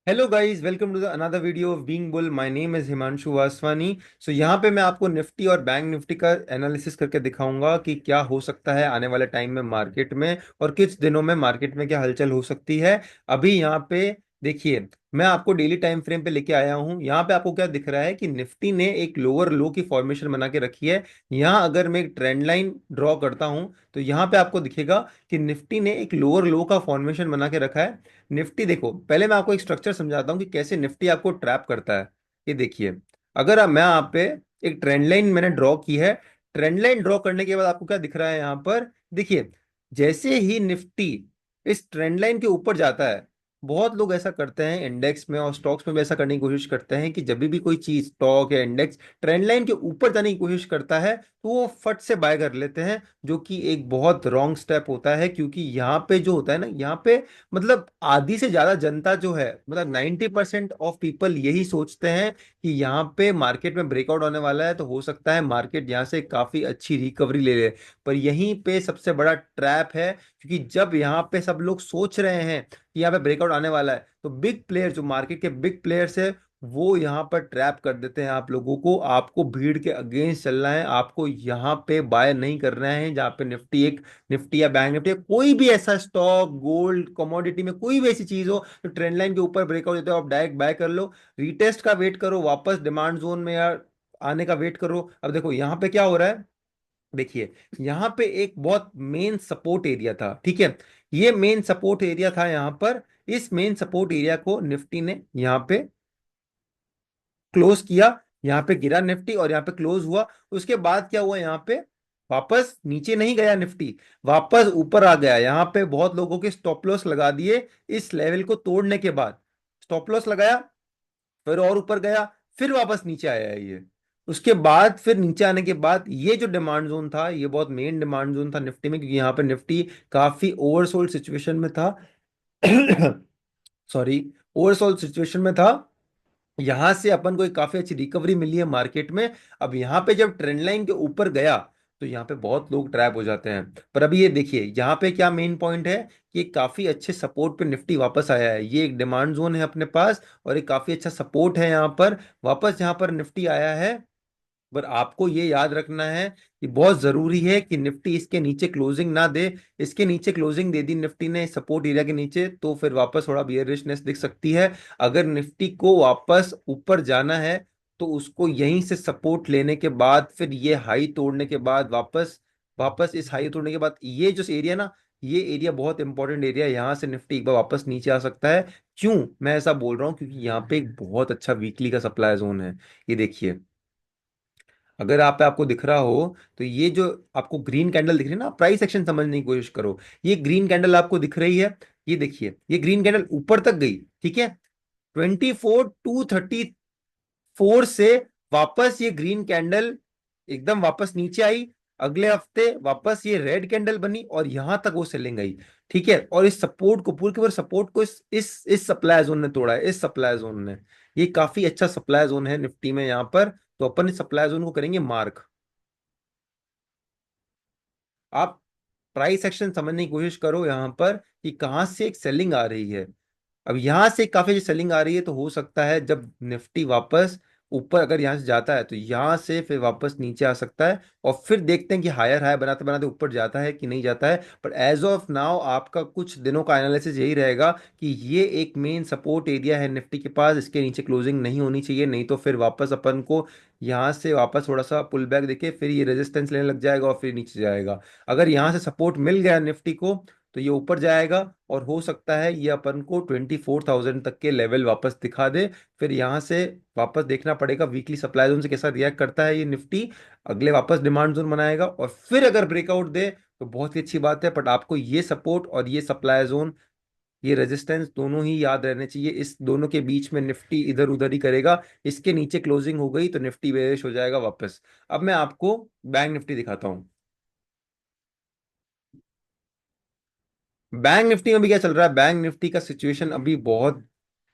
Hello guys, welcome to the another video of being bull. My name is Himanshu Vaswani. So यहाँ पे मैं आपको Nifty और बैंक निफ्टी का एनालिसिस करके दिखाऊंगा कि क्या हो सकता है आने वाले टाइम में मार्केट में, और किस दिनों में मार्केट में क्या हलचल हो सकती है। अभी यहाँ पे देखिए, मैं आपको डेली टाइम फ्रेम पे लेके आया हूँ। यहाँ पे आपको क्या दिख रहा है कि निफ्टी ने एक लोअर लो की फॉर्मेशन बना के रखी है। यहाँ अगर मैं एक ट्रेंड लाइन ड्रॉ करता हूँ तो यहाँ पे आपको दिखेगा कि निफ्टी ने एक लोअर लो का फॉर्मेशन बना के रखा है। निफ्टी देखो, पहले मैं आपको एक स्ट्रक्चर समझाता हूँ कि कैसे निफ्टी आपको ट्रैप करता है। ये देखिए, अगर मैं आप पे एक ट्रेंड लाइन मैंने ड्रॉ की है। ट्रेंड लाइन ड्रॉ करने के बाद आपको क्या दिख रहा है यहाँ पर, देखिए, जैसे ही निफ्टी इस ट्रेंड लाइन के ऊपर जाता है, बहुत लोग ऐसा करते हैं इंडेक्स में और स्टॉक्स में भी ऐसा करने की कोशिश करते हैं कि जब भी कोई चीज स्टॉक या इंडेक्स ट्रेंड लाइन के ऊपर जाने की कोशिश करता है तो वो फट से बाय कर लेते हैं, जो कि एक बहुत रॉन्ग स्टेप होता है। क्योंकि यहाँ पे जो होता है ना, यहाँ पे मतलब आधी से ज्यादा जनता जो है, मतलब 90% ऑफ पीपल यही सोचते हैं कि यहाँ पे मार्केट में ब्रेकआउट होने वाला है, तो हो सकता है मार्केट यहाँ से काफी अच्छी रिकवरी ले ले। पर यहीं पे सबसे बड़ा ट्रैप है, क्योंकि जब यहाँ पे सब लोग सोच रहे हैं कि यहाँ पे ब्रेकआउट आने वाला है, तो बिग प्लेयर जो मार्केट के बिग प्लेयर्स है, वो यहाँ पर ट्रैप कर देते हैं आप लोगों को। आपको भीड़ के अगेंस्ट चलना है, आपको यहाँ पे बाय नहीं करना है। जहाँ पे निफ्टी या बैंक निफ्टी या कोई भी ऐसा स्टॉक, गोल्ड, कमोडिटी में कोई भी ऐसी चीज हो तो ट्रेंड लाइन के ऊपर ब्रेकआउट देते हो, आप डायरेक्ट बाय कर लो। रीटेस्ट का वेट करो, वापस डिमांड जोन में या आने का वेट करो। अब देखो यहाँ पे क्या हो रहा है, देखिए, यहाँ पे एक बहुत मेन सपोर्ट एरिया था, ठीक है। ये मेन सपोर्ट एरिया था यहाँ पर। इस मेन सपोर्ट एरिया को निफ्टी ने यहाँ पे क्लोज किया। यहाँ पे गिरा निफ्टी और यहाँ पे क्लोज हुआ। उसके बाद क्या हुआ, यहाँ पे वापस नीचे नहीं गया निफ्टी, वापस ऊपर आ गया। यहाँ पे बहुत लोगों के स्टॉप लॉस लगा दिए इस लेवल को तोड़ने के बाद। स्टॉप लॉस लगाया, फिर और ऊपर गया, फिर वापस नीचे आया है ये। उसके बाद फिर नीचे आने के बाद ये जो डिमांड जोन था, ये बहुत मेन डिमांड जोन था निफ्टी में, क्योंकि यहाँ पे निफ्टी काफी ओवरसोल्ड सिचुएशन में था। सॉरी, ओवरसोल्ड सिचुएशन में था। यहां से अपन को एक काफी अच्छी रिकवरी मिली है मार्केट में। अब यहाँ पे जब ट्रेंड लाइन के ऊपर गया तो यहाँ पे बहुत लोग ट्रैप हो जाते हैं। पर अभी ये देखिए, यहाँ पे क्या मेन पॉइंट है कि काफी अच्छे सपोर्ट पे निफ्टी वापस आया है। ये एक डिमांड जोन है अपने पास और एक काफी अच्छा सपोर्ट है यहाँ पर। वापस यहाँ पर निफ्टी आया है। पर आपको ये याद रखना है कि बहुत जरूरी है कि निफ्टी इसके नीचे क्लोजिंग ना दे। इसके नीचे क्लोजिंग दे दी निफ्टी ने सपोर्ट एरिया के नीचे, तो फिर वापस थोड़ा बियरिशनेस दिख सकती है। अगर निफ्टी को वापस ऊपर जाना है तो उसको यहीं से सपोर्ट लेने के बाद, फिर ये हाई तोड़ने के बाद, वापस वापस इस हाई तोड़ने के बाद ये जो एरिया ना, ये एरिया बहुत इंपॉर्टेंट एरिया है। यहाँ से निफ्टी एक बार वापस नीचे आ सकता है। क्यों मैं ऐसा बोल रहा हूँ, क्योंकि यहाँ पे एक बहुत अच्छा वीकली का सप्लाई जोन है। ये देखिए, अगर आप पे आपको दिख रहा हो तो ये जो आपको ग्रीन कैंडल दिख रही है ना, प्राइस एक्शन समझने की कोशिश करो। ये ग्रीन कैंडल आपको दिख रही है, ये देखिए, ये ग्रीन कैंडल ऊपर तक गई, ठीक है। 24,234 से वापस ये ग्रीन कैंडल एकदम वापस नीचे आई। अगले हफ्ते वापस ये रेड कैंडल बनी और यहां तक वो सेलिंग आई, ठीक है। और इस सपोर्ट को, पूरे के पूरे सपोर्ट को इस सप्लाई जोन ने तोड़ा है, इस सप्लाई जोन ने। ये काफी अच्छा सप्लाई जोन है निफ्टी में यहाँ पर। तो अपन इस सप्लाई जोन को करेंगे मार्क। आप प्राइस एक्शन समझने की कोशिश करो यहाँ पर कि कहाँ से एक सेलिंग आ रही है। अब यहां से काफी सेलिंग आ रही है, तो हो सकता है जब निफ्टी वापस ऊपर अगर यहां से जाता है तो यहां से फिर वापस नीचे आ सकता है। और फिर देखते हैं कि हायर हाई बनाते बनाते ऊपर जाता है कि नहीं जाता है। पर एज ऑफ नाउ आपका कुछ दिनों का एनालिसिस यही रहेगा कि ये एक मेन सपोर्ट एरिया है निफ्टी के पास। इसके नीचे क्लोजिंग नहीं होनी चाहिए, नहीं तो फिर वापस अपन को यहाँ से वापस थोड़ा सा पुल बैक देके फिर ये रेजिस्टेंस लेने लग जाएगा और फिर नीचे जाएगा। अगर यहाँ से सपोर्ट मिल गया निफ्टी को तो ये ऊपर जाएगा, और हो सकता है ये अपन को 24,000 तक के लेवल वापस दिखा दे। फिर यहाँ से वापस देखना पड़ेगा वीकली सप्लाई जोन से कैसा रिएक्ट करता है ये निफ्टी। अगले वापस डिमांड जोन बनाएगा और फिर अगर ब्रेकआउट दे तो बहुत ही अच्छी बात है। बट आपको ये सपोर्ट और ये सप्लाई जोन, ये रेजिस्टेंस दोनों ही याद रहने चाहिए। इस दोनों के बीच में निफ्टी इधर उधर ही करेगा। इसके नीचे क्लोजिंग हो गई तो निफ्टी बेरिश हो जाएगा वापस। अब मैं आपको बैंक निफ्टी दिखाता हूँ। बैंक निफ्टी में भी क्या चल रहा है, बैंक निफ्टी का सिचुएशन अभी बहुत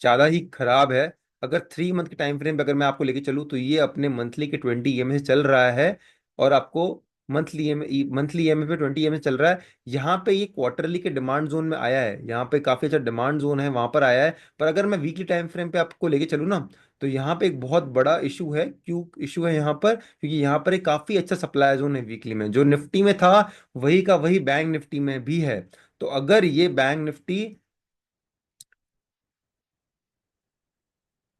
ज्यादा ही खराब है। अगर 3 मंथ के टाइम फ्रेम पे अगर मैं आपको लेके चलूँ तो ये अपने मंथली के 20 EMA से चल रहा है। और आपको मंथली ईएमए पे 20 ईएमए चल रहा है। यहाँ पे ये क्वार्टरली के डिमांड जोन में आया है, यहाँ पे काफी अच्छा डिमांड जोन है, वहां पर आया है। पर अगर मैं वीकली टाइम फ्रेम पे आपको लेके चलूँ ना, तो यहाँ पे एक बहुत बड़ा इशू है। क्यों इशू है यहाँ पर? क्योंकि यहाँ पर एक काफी अच्छा सप्लाई जोन है वीकली में, जो निफ्टी में था वही का वही बैंक निफ्टी में भी है। तो अगर ये बैंक निफ्टी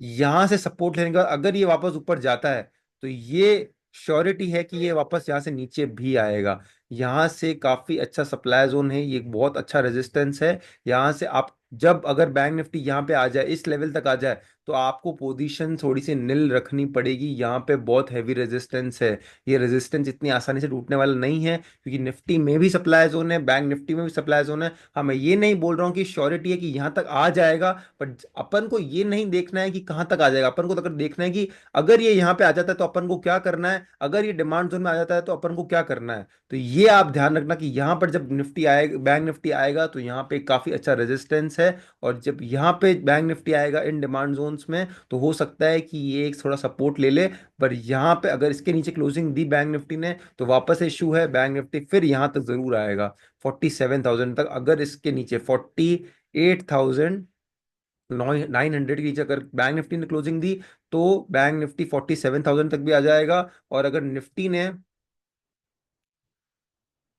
यहां से सपोर्ट लेने के बाद अगर ये वापस ऊपर जाता है, तो ये श्योरिटी है कि ये वापस यहाँ से नीचे भी आएगा। यहाँ से काफी अच्छा सप्लाई जोन है, ये बहुत अच्छा रेजिस्टेंस है। यहाँ से आप जब अगर बैंक निफ्टी यहाँ पे आ जाए, इस लेवल तक आ जाए, तो आपको पोजीशन थोड़ी सी निल रखनी पड़ेगी। यहाँ पे बहुत हैवी रेजिस्टेंस है, ये रेजिस्टेंस इतनी आसानी से टूटने वाला नहीं है, क्योंकि निफ्टी में भी सप्लाई जोन है, बैंक निफ्टी में भी सप्लाई जोन है। हाँ, मैं ये नहीं बोल रहा हूँ कि श्योरिटी है कि यहाँ तक आ जाएगा, बट अपन को ये नहीं देखना है कि कहाँ तक आ जाएगा। अपन को तो अगर देखना है कि अगर ये यहाँ पे आ जाता है तो अपन को क्या करना है, अगर ये डिमांड जोन में आ जाता है तो अपन को क्या करना है। तो ये आप ध्यान रखना कि यहाँ पर जब निफ्टी आएगा, बैंक निफ्टी आएगा, तो यहाँ पे काफी अच्छा रेजिस्टेंस है। और जब यहाँ पे बैंक निफ्टी आएगा इन डिमांड जोन्स में, तो हो सकता है कि ये एक थोड़ा सपोर्ट ले ले। पर यहाँ पे अगर इसके नीचे क्लोजिंग दी बैंक निफ्टी ने, तो वापस इशू है, बैंक निफ्टी फिर यहाँ तक जरूर आएगा, 47,000 तक। अगर इसके नीचे 48,900 के नीचे अगर बैंक निफ्टी ने क्लोजिंग दी, तो बैंक निफ्टी 47,000 तक भी आ जाएगा। और अगर निफ्टी ने,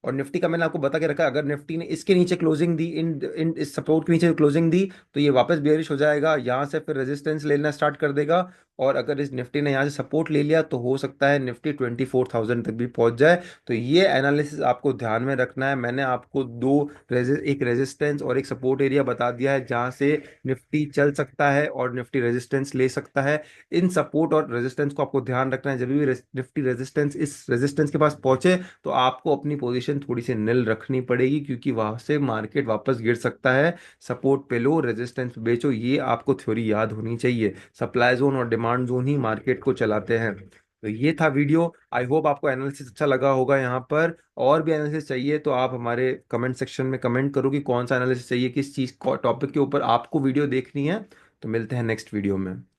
और निफ्टी का मैंने आपको बता के रखा है, अगर निफ्टी ने इसके नीचे क्लोजिंग दी, इन इन इस सपोर्ट के नीचे क्लोजिंग दी, तो ये वापस बेयरिश हो जाएगा, यहाँ से फिर रेजिस्टेंस लेना स्टार्ट कर देगा। और अगर इस निफ्टी ने यहाँ से सपोर्ट ले लिया, तो हो सकता है निफ्टी 24,000 तक भी पहुंच जाए। तो ये एनालिसिस आपको ध्यान में रखना है। मैंने आपको एक रेजिस्टेंस और एक सपोर्ट एरिया बता दिया है, जहाँ से निफ्टी चल सकता है और निफ्टी रेजिस्टेंस ले सकता है। इन सपोर्ट और रेजिस्टेंस को आपको ध्यान रखना है। जब भी निफ्टी रेजिस्टेंस इस रेजिस्टेंस के पास पहुंचे, तो आपको अपनी पोजीशन थोड़ी सी निल रखनी पड़ेगी, क्योंकि वहां से मार्केट वापस गिर सकता है। सपोर्ट पे लो, रेजिस्टेंस पे बेचो, ये आपको थ्योरी याद होनी चाहिए। सप्लाई जोन और डिमांड जोन ही मार्केट को चलाते हैं। तो ये था वीडियो। आई होप आपको एनालिसिस अच्छा लगा होगा। यहाँ पर और भी एनालिसिस चाहिए तो आप हमारे कमेंट सेक्शन में कमेंट करो कि कौन सा एनालिसिस चाहिए, किस चीज टॉपिक के ऊपर आपको वीडियो देखनी है। तो मिलते हैं नेक्स्ट वीडियो में।